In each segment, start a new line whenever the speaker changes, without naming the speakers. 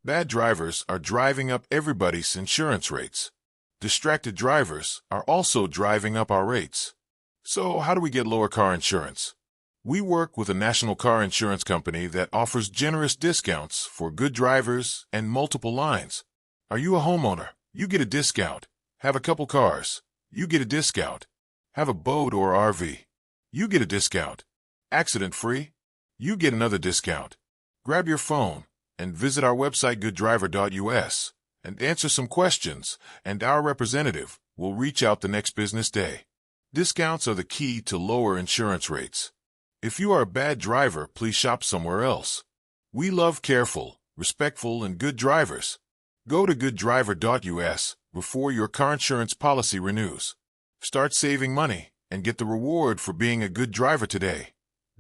Bad drivers are driving up everybody's insurance rates. Distracted drivers are also driving up our rates. So how do we get lower car insurance? We work with a national car insurance company that offers generous discounts for good drivers and multiple lines. Are you a homeowner? You get a discount. Have a couple cars? You get a discount. Have a boat or RV? You get a discount. Accident-free? You get another discount. Grab your phone and visit our website gooddriver.us and answer some questions, and our representative will reach out the next business day. Discounts are the key to lower insurance rates. If you are a bad driver, please shop somewhere else. We love careful, respectful, and good drivers. Go to gooddriver.us before your car insurance policy renews. Start saving money and get the reward for being a good driver today.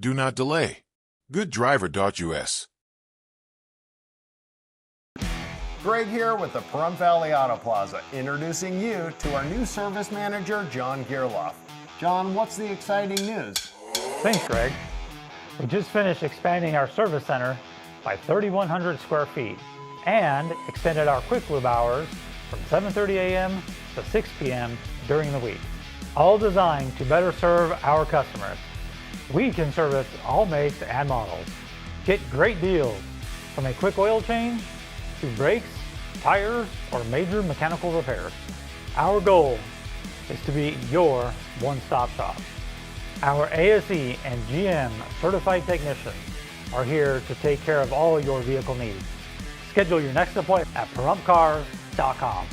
Do not delay. gooddriver.us.
Greg here with the Pahrump Valley Auto Plaza, introducing you to our new service manager, John Gearloff. John, what's the exciting news?
Thanks, Greg. We just finished expanding our service center by 3,100 square feet and extended our quick lube hours from 7:30 a.m. to 6 p.m. during the week, all designed to better serve our customers. We can service all makes and models. Get great deals from a quick oil change to brakes, tires, or major mechanical repairs. Our goal is to be your one-stop shop. Our ASE and GM certified technicians are here to take care of all your vehicle needs. Schedule your next appointment at PaHrumpCars.com.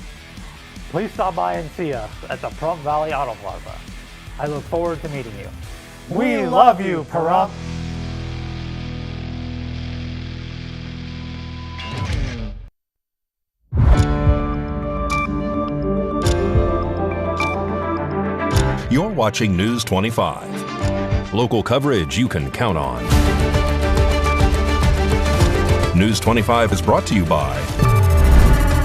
Please stop by and see us at the Pahrump Valley Auto Plaza. I look forward to meeting you. We love you, Pahrump!
You're watching News 25. Local coverage you can count on. News 25 is brought to you by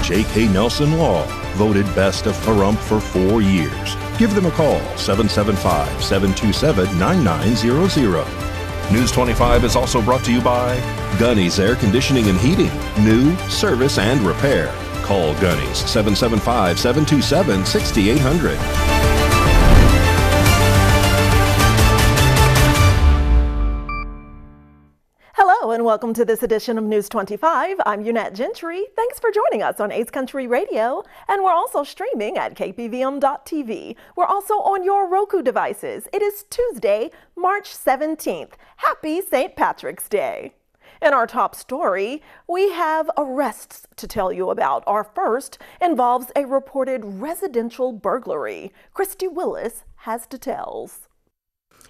J.K. Nelson Law, voted best of Pahrump for 4 years. Give them a call, 775-727-9900. News 25 is also brought to you by Gunny's Air Conditioning and Heating. New, service, and repair. Call Gunny's, 775-727-6800.
Hello and welcome to this edition of News 25. I'm Unette Gentry. Thanks for joining us on Ace Country Radio, and we're also streaming at KPVM-TV. We're also on your Roku devices. It is Tuesday, March 17th. Happy St. Patrick's Day. In our top story, we have arrests to tell you about. Our first involves a reported residential burglary. Christy Willis has details.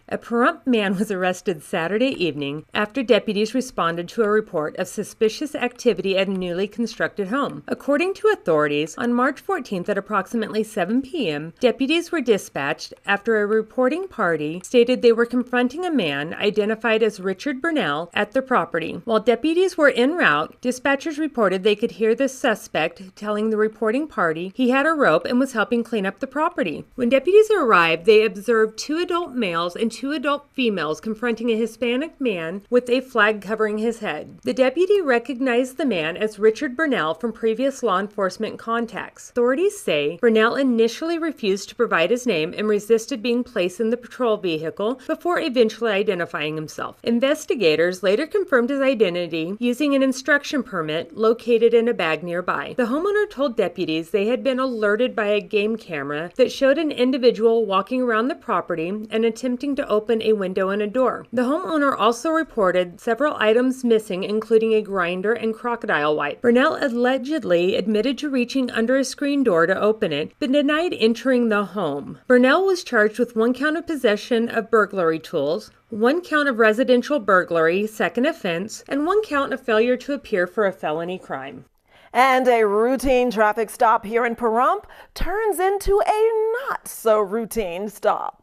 A Pahrump man was arrested Saturday evening after deputies responded to a report of suspicious activity at a newly constructed home. According to authorities, on March 14th at approximately 7 p.m., deputies were dispatched after a reporting party stated they were confronting a man identified as Richard Burnell at the property. While deputies were en route, dispatchers reported they could hear the suspect telling the reporting party he had a rope and was helping clean up the property. When deputies arrived, they observed 2 adult males and 2 adult females confronting a Hispanic man with a flag covering his head. The deputy recognized the man as Richard Burnell from previous law enforcement contacts. Authorities say Burnell initially refused to provide his name and resisted being placed in the patrol vehicle before eventually identifying himself. Investigators later confirmed his identity using an instruction permit located in a bag nearby. The homeowner told deputies they had been alerted by a game camera that showed an individual walking around the property and attempting to open a window and a door. The homeowner also reported several items missing, including a grinder and crocodile wipe. Burnell allegedly admitted to reaching under a screen door to open it, but denied entering the home. Burnell was charged with 1 count of possession of burglary tools, 1 count of residential burglary, second offense, and 1 count of failure to appear for a felony crime.
And a routine traffic stop here in Pahrump turns into a not-so-routine stop.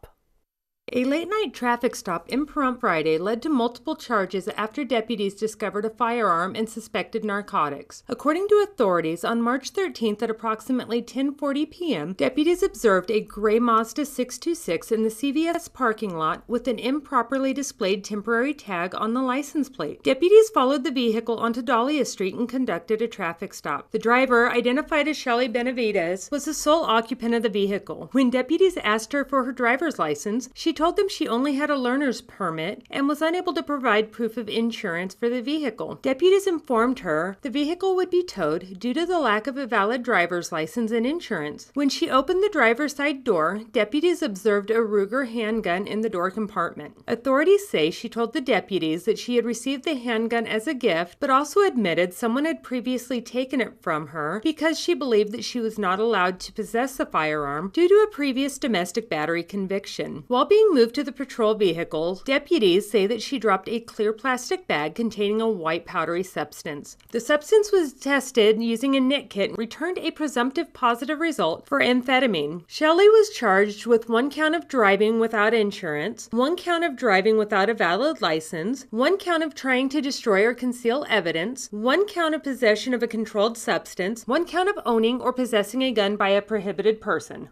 A late-night traffic stop in Pahrump Friday led to multiple charges after deputies discovered a firearm and suspected narcotics. According to authorities, on March 13th at approximately 10:40 p.m., deputies observed a gray Mazda 626 in the CVS parking lot with an improperly displayed temporary tag on the license plate. Deputies followed the vehicle onto Dahlia Street and conducted a traffic stop. The driver, identified as Shelley Benavides, was the sole occupant of the vehicle. When deputies asked her for her driver's license, she told them she only had a learner's permit and was unable to provide proof of insurance for the vehicle. Deputies informed her the vehicle would be towed due to the lack of a valid driver's license and insurance. When she opened the driver's side door, deputies observed a Ruger handgun in the door compartment. Authorities say she told the deputies that she had received the handgun as a gift, but also admitted someone had previously taken it from her because she believed that she was not allowed to possess the firearm due to a previous domestic battery conviction. While being moved to the patrol vehicle, deputies say that she dropped a clear plastic bag containing a white powdery substance. The substance was tested using a NIT kit and returned a presumptive positive result for amphetamine. Shelley was charged with 1 count of driving without insurance, 1 count of driving without a valid license, 1 count of trying to destroy or conceal evidence, 1 count of possession of a controlled substance, 1 count of owning or possessing a gun by a prohibited person.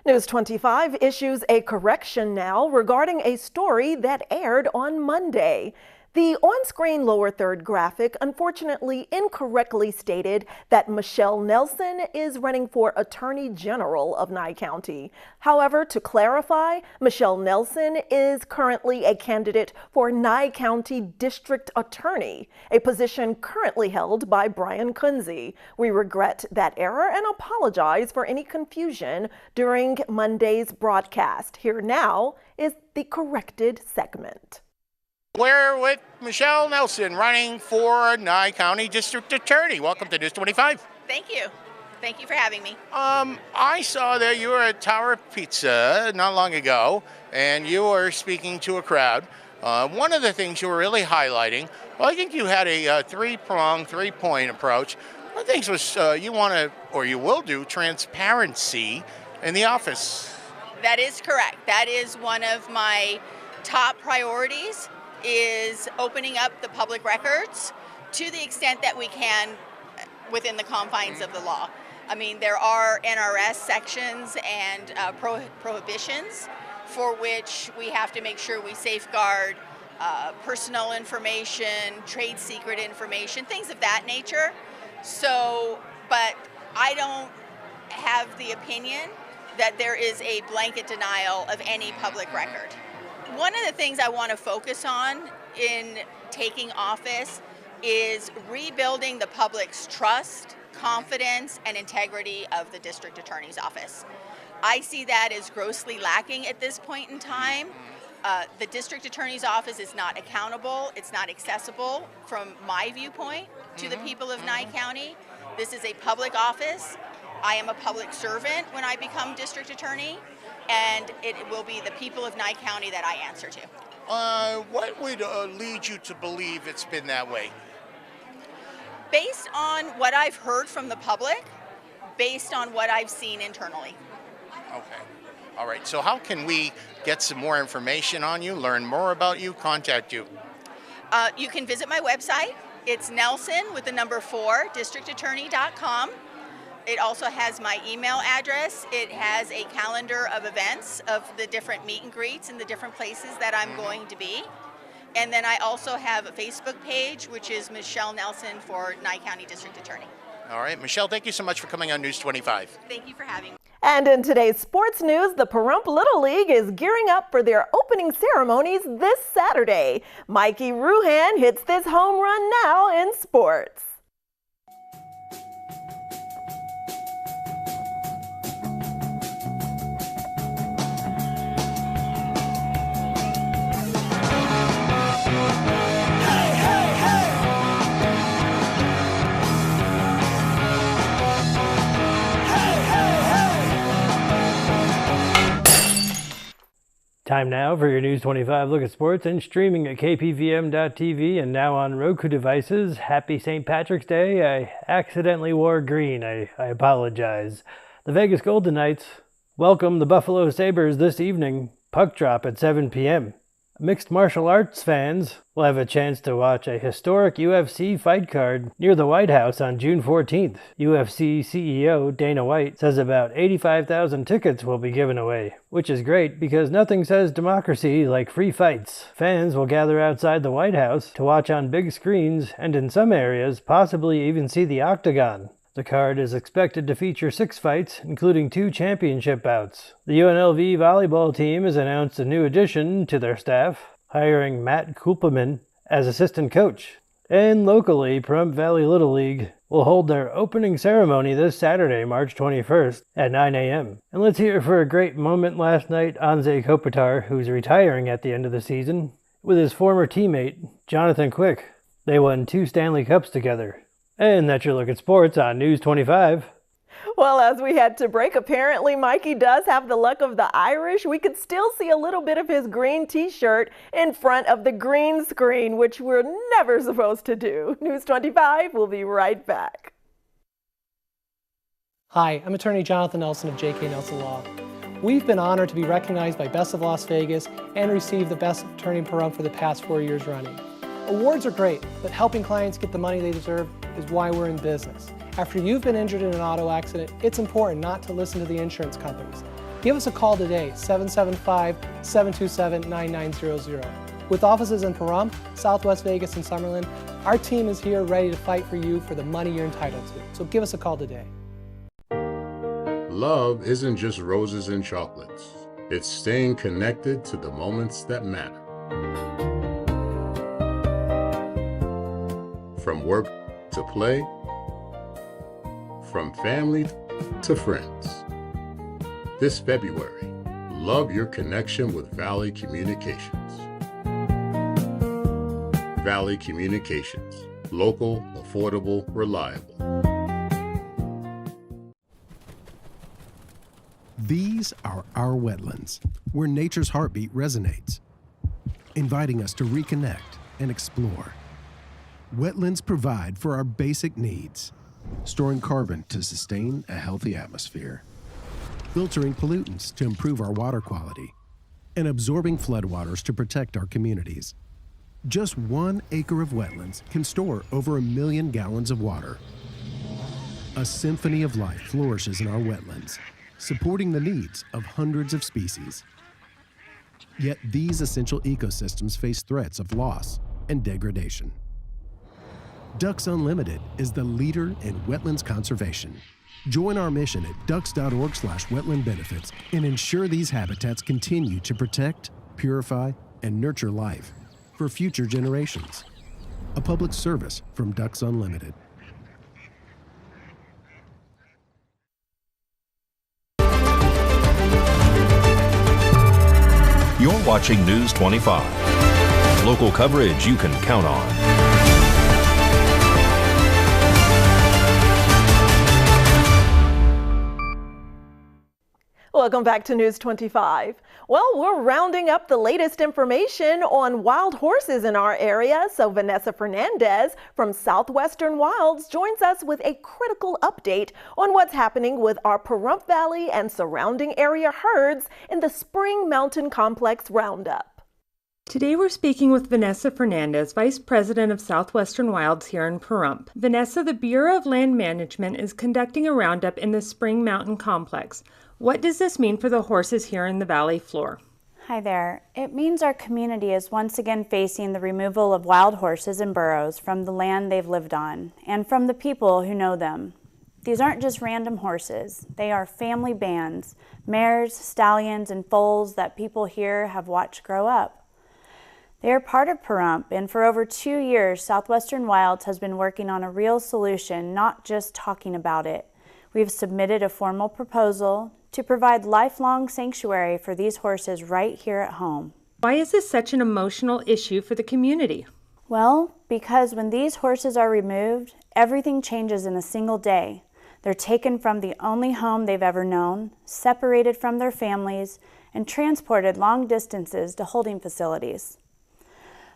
News 25 issues a correction now regarding a story that aired on Monday. The on-screen lower third graphic unfortunately incorrectly stated that Michelle Nelson is running for Attorney General of Nye County. However, to clarify, Michelle Nelson is currently a candidate for Nye County District Attorney, a position currently held by Brian Kunze. We regret that error and apologize for any confusion during Monday's broadcast. Here now is the corrected segment.
We're with Michelle Nelson running for Nye County District Attorney. Welcome to News 25.
Thank you. Thank you for having me.
I saw that you were at Tower Pizza not long ago, and you were speaking to a crowd. One of the things you were really highlighting, well, I think you had a three-pronged, three-point approach. One of the things was you want to, or you will do, transparency in the office.
That is correct. That is one of my top priorities, is opening up the public records to the extent that we can within the confines of the law. I mean, there are NRS sections and prohibitions for which we have to make sure we safeguard personal information, trade secret information, things of that nature. So, but I don't have the opinion that there is a blanket denial of any public record. One of the things I want to focus on in taking office is rebuilding the public's trust, confidence, and integrity of the district attorney's office. I see that as grossly lacking at this point in time. The district attorney's office is not accountable. It's not accessible from my viewpoint to the people of Nye County. This is a public office. I am a public servant when I become district attorney, and it will be the people of Nye County that I answer to.
What would lead you to believe it's been that way?
Based on what I've heard from the public, based on what I've seen internally.
Okay. All right. So how can we get some more information on you, learn more about you, contact you?
You can visit my website. It's Nelson with the number 4, districtattorney.com. It also has my email address. It has a calendar of events of the different meet and greets in the different places that I'm going to be. And then I also have a Facebook page, which is Michelle Nelson for Nye County District Attorney.
All right. Michelle, thank you so much for coming on News 25.
Thank you for having me.
And in today's sports news, the Pahrump Little League is gearing up for their opening ceremonies this Saturday. Mikey Ruhan hits this home run now in sports.
Time now for your News 25 look at sports and streaming at KPVM.TV and now on Roku devices. Happy St. Patrick's Day. I accidentally wore green. I apologize. The Vegas Golden Knights welcome the Buffalo Sabres this evening puck drop at 7 p.m. Mixed martial arts fans will have a chance to watch a historic UFC fight card near the White House on June 14th. UFC CEO Dana White says about 85,000 tickets will be given away, which is great because nothing says democracy like free fights. Fans will gather outside the White House to watch on big screens and in some areas possibly even see the octagon. The card is expected to feature 6 fights, including 2 championship bouts. The UNLV volleyball team has announced a new addition to their staff, hiring Matt Kulperman as assistant coach. And locally, Pahrump Valley Little League will hold their opening ceremony this Saturday, March 21st at 9 a.m. And let's hear for a great moment last night, Anze Kopitar, who's retiring at the end of the season, with his former teammate, Jonathan Quick. They won 2 Stanley Cups together. And that's your look at sports on News 25.
Well, as we head to break, apparently Mikey does have the luck of the Irish. We could still see a little bit of his green t-shirt in front of the green screen, which we're never supposed to do. News 25 will be right back.
Hi, I'm attorney Jonathan Nelson of J.K. Nelson Law. We've been honored to be recognized by Best of Las Vegas and receive the Best Attorney in Pahrump for the past 4 years running. Awards are great, but helping clients get the money they deserve is why we're in business. After you've been injured in an auto accident, it's important not to listen to the insurance companies. Give us a call today, 775-727-9900. With offices in Pahrump, Southwest Vegas, and Summerlin, our team is here ready to fight for you for the money you're entitled to. So give us a call today.
Love isn't just roses and chocolates. It's staying connected to the moments that matter. From work to play, from family to friends. This February, love your connection with Valley Communications. Valley Communications, local, affordable, reliable.
These are our wetlands, where nature's heartbeat resonates, inviting us to reconnect and explore. Wetlands provide for our basic needs, storing carbon to sustain a healthy atmosphere, filtering pollutants to improve our water quality, and absorbing floodwaters to protect our communities. Just 1 acre of wetlands can store over 1 million gallons of water. A symphony of life flourishes in our wetlands, supporting the needs of hundreds of species. Yet these essential ecosystems face threats of loss and degradation. Ducks Unlimited is the leader in wetlands conservation. Join our mission at ducks.org/wetland benefits and ensure these habitats continue to protect, purify, and nurture life for future generations. A public service from Ducks Unlimited.
You're watching News 25. Local coverage you can count on.
Welcome back to News 25. Well, we're rounding up the latest information on wild horses in our area, so Vanessa Fernandez from Southwestern Wilds joins us with a critical update on what's happening with our Pahrump Valley and surrounding area herds in the Spring Mountain Complex Roundup.
Today we're speaking with Vanessa Fernandez, Vice President of Southwestern Wilds here in Pahrump. Vanessa, the Bureau of Land Management is conducting a roundup in the Spring Mountain Complex. What does this mean for the horses here in the valley floor?
Hi there. It means our community is once again facing the removal of wild horses and burros from the land they've lived on and from the people who know them. These aren't just random horses. They are family bands, mares, stallions, and foals that people here have watched grow up. They are part of Pahrump, and for over 2 years, Southwestern Wilds has been working on a real solution, not just talking about it. We've submitted a formal proposal to provide lifelong sanctuary for these horses right here at home.
Why is this such an emotional issue for the community?
Well, because when these horses are removed, everything changes in a single day. They're taken from the only home they've ever known, separated from their families, and transported long distances to holding facilities.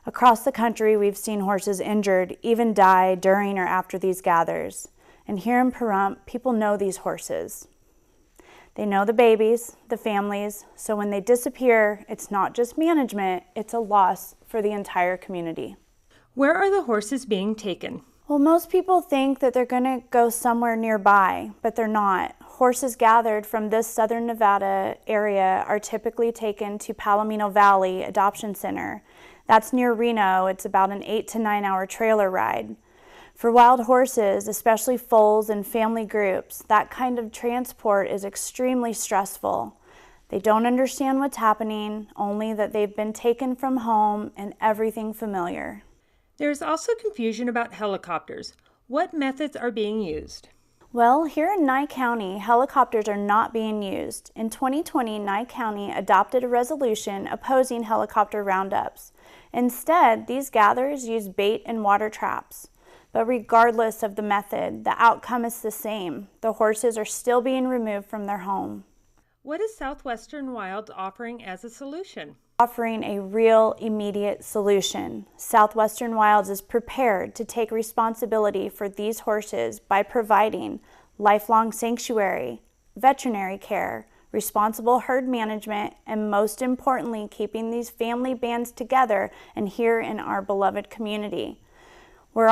Across the country, we've seen horses injured, even die during or after these gathers. And here in Pahrump, people know these horses. They know the babies, the families, so when they disappear, it's not just management, it's a loss for the entire community.
Where are the horses being taken?
Well, most people think that they're going to go somewhere nearby, but they're not. Horses gathered from this southern Nevada area are typically taken to Palomino Valley Adoption Center. That's near Reno. It's about an 8 to 9 hour trailer ride. For wild horses, especially foals and family groups, that kind of transport is extremely stressful. They don't understand what's happening, only that they've been taken from home and everything familiar.
There's also confusion about helicopters. What methods are being used?
Well, here in Nye County, helicopters are not being used. In 2020, Nye County adopted a resolution opposing helicopter roundups. Instead, these gatherers use bait and water traps. But regardless of the method, the outcome is the same. The horses are still being removed from their home.
What is Southwestern Wilds offering as a solution?
Offering a real, immediate solution. Southwestern Wilds is prepared to take responsibility for these horses by providing lifelong sanctuary, veterinary care, responsible herd management, and most importantly, keeping these family bands together and here in our beloved community. We've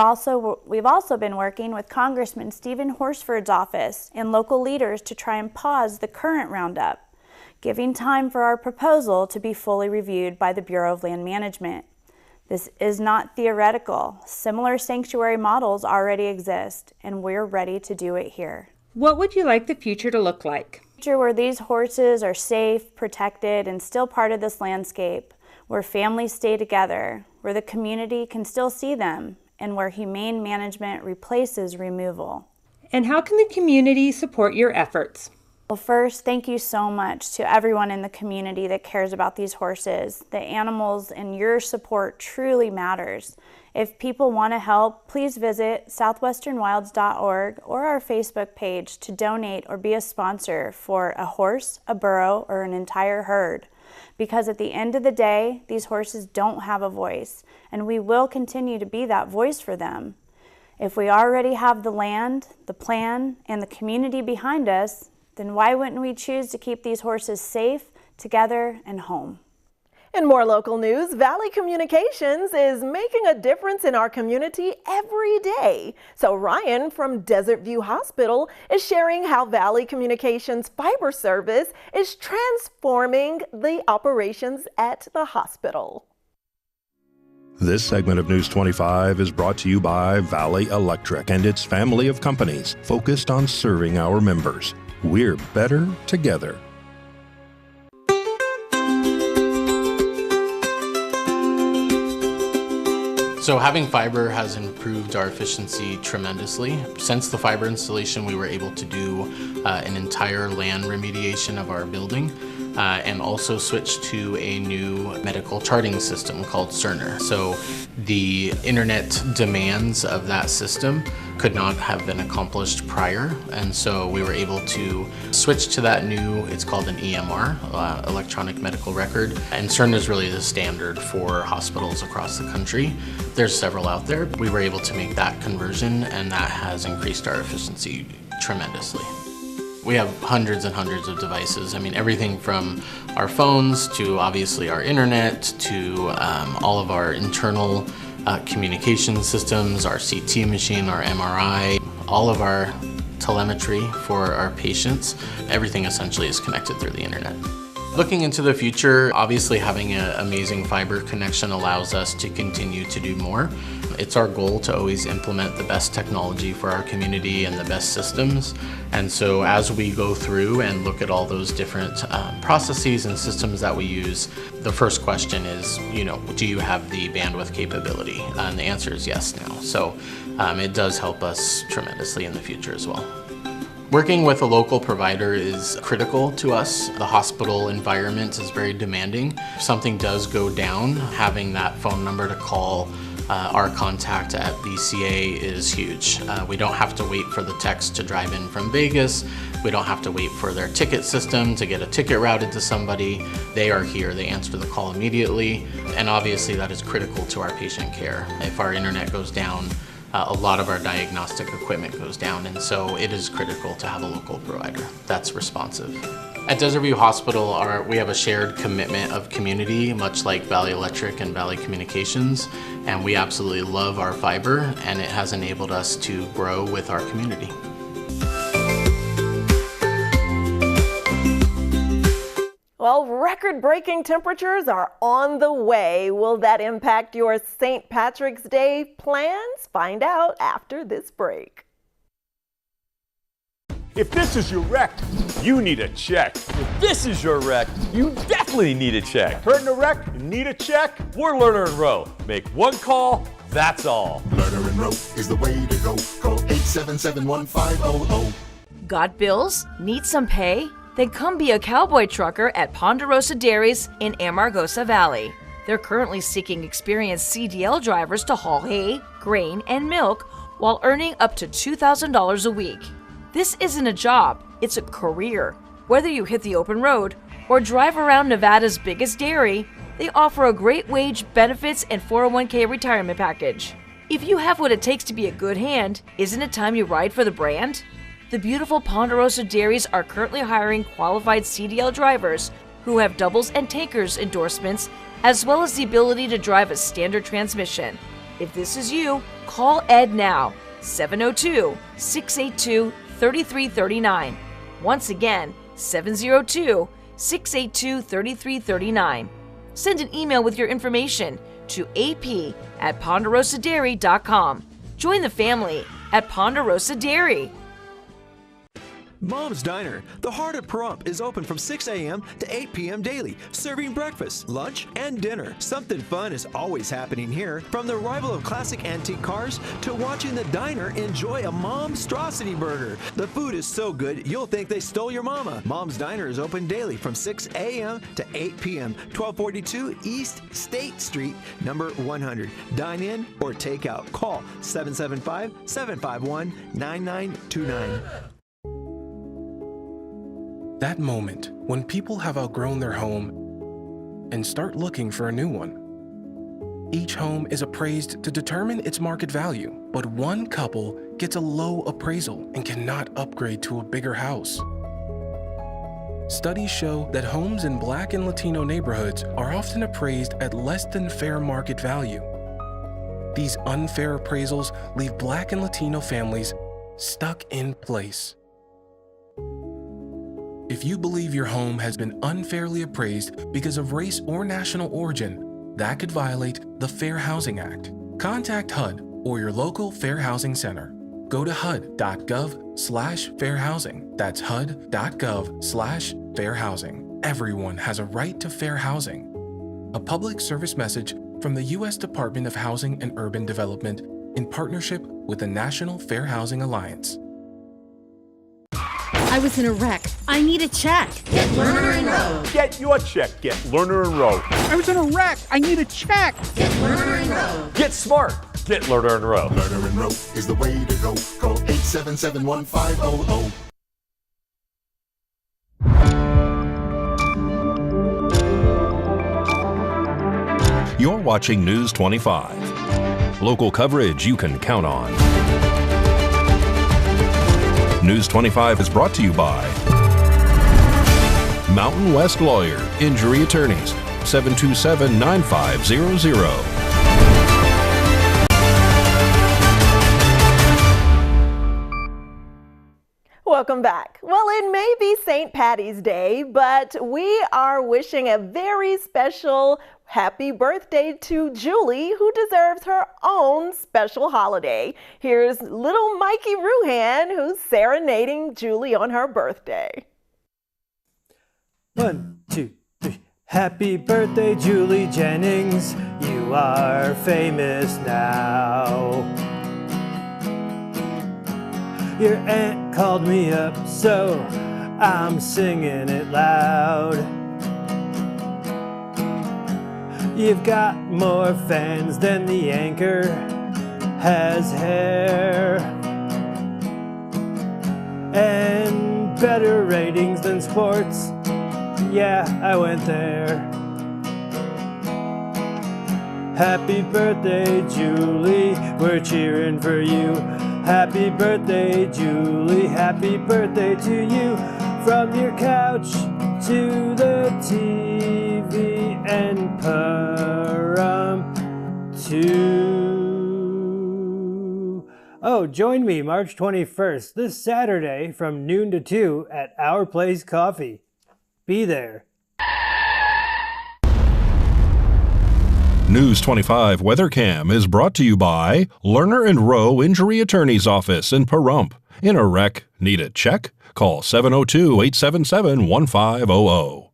also been working with Congressman Stephen Horsford's office and local leaders to try and pause the current roundup, giving time for our proposal to be fully reviewed by the Bureau of Land Management. This is not theoretical. Similar sanctuary models already exist, and we're ready to do it here.
What would you like the future to look like?
A future where these horses are safe, protected, and still part of this landscape, where families stay together, where the community can still see them, and where humane management replaces removal.
And how can the community support your efforts?
Well, first, thank you so much to everyone in the community that cares about these horses. The animals and your support truly matters. If people want to help, please visit southwesternwilds.org or our Facebook page to donate or be a sponsor for a horse, a burro, or an entire herd. Because at the end of the day, these horses don't have a voice, and we will continue to be that voice for them. If we already have the land, the plan, and the community behind us, then why wouldn't we choose to keep these horses safe, together, and home?
In more local news, Valley Communications is making a difference in our community every day. So Ryan from Desert View Hospital is sharing how Valley Communications fiber service is transforming the operations at the hospital.
This segment of News 25 is brought to you by Valley Electric and its family of companies focused on serving our members. We're better together.
So having fiber has improved our efficiency tremendously. Since the fiber installation, we were able to do an entire land remediation of our building and also switch to a new medical charting system called Cerner. So the internet demands of that system could not have been accomplished prior, and so we were able to switch to that new, it's called an EMR, electronic medical record, and Cerner is really the standard for hospitals across the country. There's several out there. We were able to make that conversion, and that has increased our efficiency tremendously. We have hundreds and hundreds of devices. I mean, everything from our phones to obviously our internet to all of our internal communication systems, our CT machine, our MRI, all of our telemetry for our patients. Everything essentially is connected through the internet. Looking into the future, obviously having an amazing fiber connection allows us to continue to do more. It's our goal to always implement the best technology for our community and the best systems. And so as we go through and look at all those different processes and systems that we use, the first question is, do you have the bandwidth capability? And the answer is yes now. So it does help us tremendously in the future as well. Working with a local provider is critical to us. The hospital environment is very demanding. If something does go down, having that phone number to call our contact at VCA is huge. We don't have to wait for the techs to drive in from Vegas. We don't have to wait for their ticket system to get a ticket routed to somebody. They are here, they answer the call immediately, and obviously that is critical to our patient care. If our internet goes down, a lot of our diagnostic equipment goes down, and so it is critical to have a local provider that's responsive. At Desert View Hospital, we have a shared commitment of community, much like Valley Electric and Valley Communications, and we absolutely love our fiber, and it has enabled us to grow with our community.
Well, record-breaking temperatures are on the way. Will that impact your St. Patrick's Day plans? Find out after this break.
If this is your wreck, you need a check. If this is your wreck, you definitely need a check. Hurt in a wreck, you need a check? We're Lerner and Rowe. Make one call, that's all.
Lerner and Rowe is the way to go. Call 877-1500.
Got bills? Need some pay? Then come be a cowboy trucker at Ponderosa Dairies in Amargosa Valley. They're currently seeking experienced CDL drivers to haul hay, grain, and milk while earning up to $2,000 a week. This isn't a job, it's a career. Whether you hit the open road or drive around Nevada's biggest dairy, they offer a great wage, benefits, and 401k retirement package. If you have what it takes to be a good hand, isn't it time you ride for the brand? The beautiful Ponderosa Dairies are currently hiring qualified CDL drivers who have doubles and tankers endorsements, as well as the ability to drive a standard transmission. If this is you, call Ed now, 702-682-3339. Once again, 702-682-3339. Send an email with your information to ap@ponderosadairy.com. Join the family at Ponderosa Dairy.
Mom's Diner, the heart of Pahrump, is open from 6 a.m. to 8 p.m. daily, serving breakfast, lunch, and dinner. Something fun is always happening here, from the arrival of classic antique cars to watching the diner enjoy a Momstrosity burger. The food is so good, you'll think they stole your mama. Mom's Diner is open daily from 6 a.m. to 8 p.m., 1242 East State Street, number 100. Dine in or take out. Call 775-751-9929.
That moment when people have outgrown their home and start looking for a new one. Each home is appraised to determine its market value, but one couple gets a low appraisal and cannot upgrade to a bigger house. Studies show that homes in Black and Latino neighborhoods are often appraised at less than fair market value. These unfair appraisals leave Black and Latino families stuck in place. If you believe your home has been unfairly appraised because of race or national origin, that could violate the Fair Housing Act. Contact HUD or your local Fair Housing Center. Go to hud.gov/fairhousing. That's hud.gov/fairhousing. Everyone has a right to fair housing. A public service message from the U.S. Department of Housing and Urban Development in partnership with the National Fair Housing Alliance.
I was in a wreck. I need a check. Get Lerner and Rowe.
Get your check. Get Lerner and Rowe.
I was in a wreck. I need a check.
Get Lerner and Rowe.
Get smart. Get Lerner and Rowe.
Lerner and Rowe is the way to go. Call 877-1500.
You're watching News 25. Local coverage you can count on. News 25 is brought to you by Mountain West Lawyer, Injury Attorneys, 727-9500.
Welcome back. Well, it may be St. Patty's Day, but we are wishing a very special happy birthday to Julie, who deserves her own special holiday. Here's little Mikey Ruhan, who's serenading Julie on her birthday.
1, 2, 3. Happy birthday, Julie Jennings. You are famous now. Your aunt called me up, so I'm singing it loud. You've got more fans than the anchor has hair, and better ratings than sports. Yeah, I went there. Happy birthday, Julie, we're cheering for you. Happy birthday, Julie, happy birthday to you. From your couch to the TV and Parum too. Oh, join me March 21st, this Saturday from noon to 2 at Our Place Coffee. Be there.
News 25 WeatherCam is brought to you by Lerner and Rowe Injury Attorney's Office in Pahrump. In a wreck, need a check? Call 702-877-1500.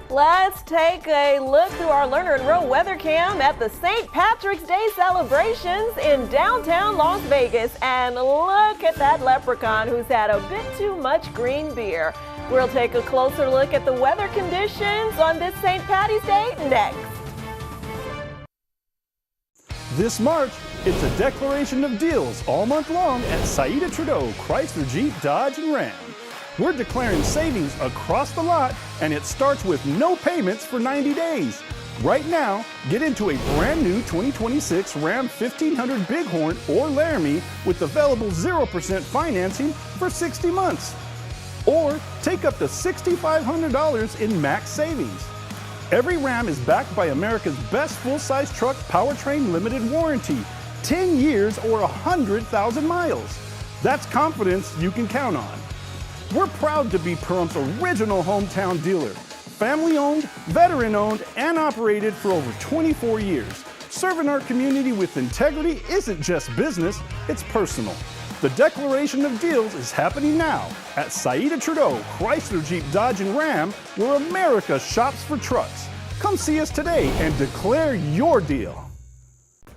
Let's take a look through our Lerner and Rowe WeatherCam at the St. Patrick's Day celebrations in downtown Las Vegas. And look at that leprechaun who's had a bit too much green beer. We'll take a closer look at the weather conditions on this St. Patty's Day next.
This March, it's a declaration of deals all month long at Saida Trudeau Chrysler Jeep Dodge and Ram. We're declaring savings across the lot, and it starts with no payments for 90 days. Right now, get into a brand new 2026 Ram 1500 Bighorn or Laramie with available 0% financing for 60 months. Or take up to $6,500 in max savings. Every Ram is backed by America's best full-size truck powertrain limited warranty, 10 years or 100,000 miles. That's confidence you can count on. We're proud to be Pahrum's original hometown dealer. Family-owned, veteran-owned, and operated for over 24 years. Serving our community with integrity isn't just business, it's personal. The declaration of deals is happening now at Saida Trudeau Chrysler Jeep Dodge and Ram, where America shops for trucks. Come see us today and declare your deal.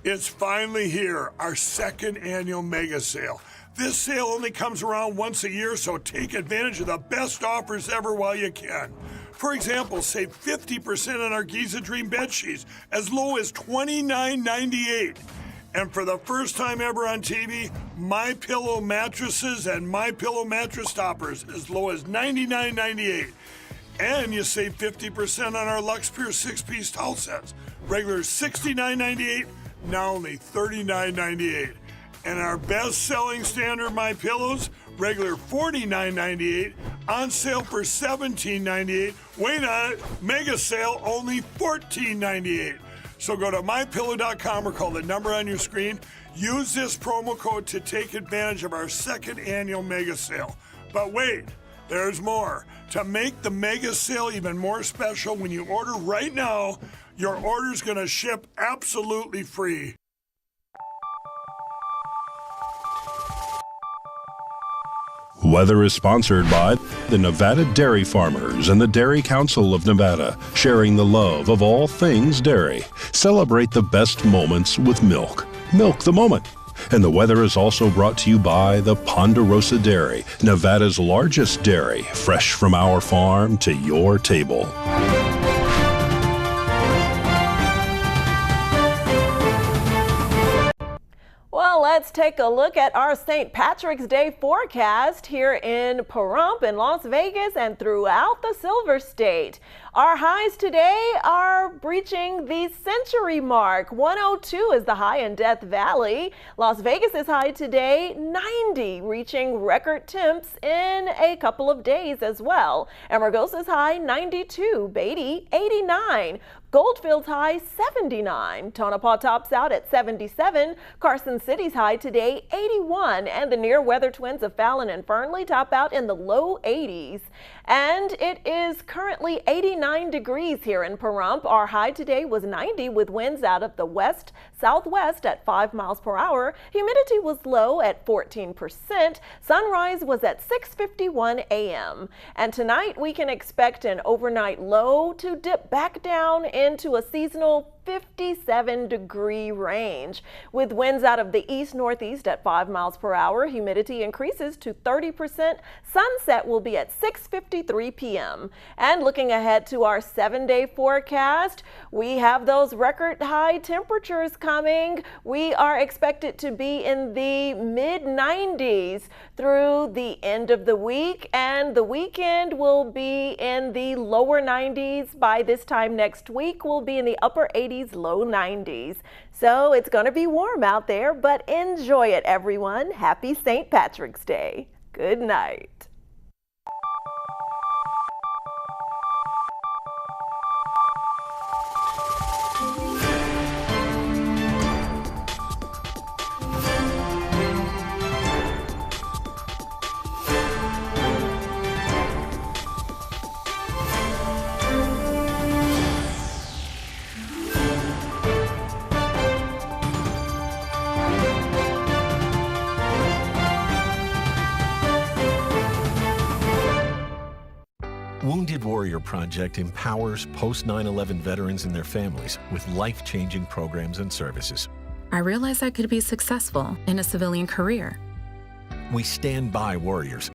It's finally here, our second annual mega sale. This sale only comes around once a year, so take advantage of the best offers ever while you can. For example, save 50% on our Giza Dream bed sheets, as low as $29.98. And for the first time ever on TV, MyPillow mattresses and MyPillow mattress toppers as low as $99.98. And you save 50% on our Lux Pure 6-piece towel sets. Regular $69.98, now only $39.98. And our best-selling standard MyPillows, regular $49.98, on sale for $17.98. Wait on it, mega sale, only $14.98. So go to mypillow.com or call the number on your screen. Use this promo code to take advantage of our second annual mega sale. But wait, there's more. To make the mega sale even more special, when you order right now, your order's going to ship absolutely free.
Weather is sponsored by the Nevada Dairy Farmers and the Dairy Council of Nevada, sharing the love of all things dairy. Celebrate the best moments with milk. Milk the moment. And the weather is also brought to you by the Ponderosa Dairy, Nevada's largest dairy, fresh from our farm to your table.
Well, let's take a look at our St. Patrick's Day forecast here in Pahrump in Las Vegas and throughout the Silver State. Our highs today are breaching the century mark. 102 is the high in Death Valley. Las Vegas is high today, 90, reaching record temps in a couple of days as well. Amargosa's high, 92, Beatty, 89. Goldfield's high 79, Tonopah tops out at 77, Carson City's high today 81, and the near weather twins of Fallon and Fernley top out in the low 80s. And it is currently 89 degrees here in Pahrump. Our high today was 90 with winds out of the west-southwest at 5 miles per hour. Humidity was low at 14%. Sunrise was at 6:51 a.m. And tonight we can expect an overnight low to dip back down into a seasonal 57-degree range. With winds out of the east-northeast at 5 miles per hour, humidity increases to 30%. Sunset will be at 6:53 p.m. And looking ahead to our 7-day forecast, we have those record high temperatures coming coming. We are expected to be in the mid-90s through the end of the week, and the weekend will be in the lower 90s. By this time next week, we'll be in the upper 80s, low 90s. So it's going to be warm out there, but enjoy it, everyone. Happy St. Patrick's Day. Good night.
Wounded Warrior Project empowers post 9/11 veterans and their families with life-changing programs and services.
I realized I could be successful in a civilian career.
We stand by warriors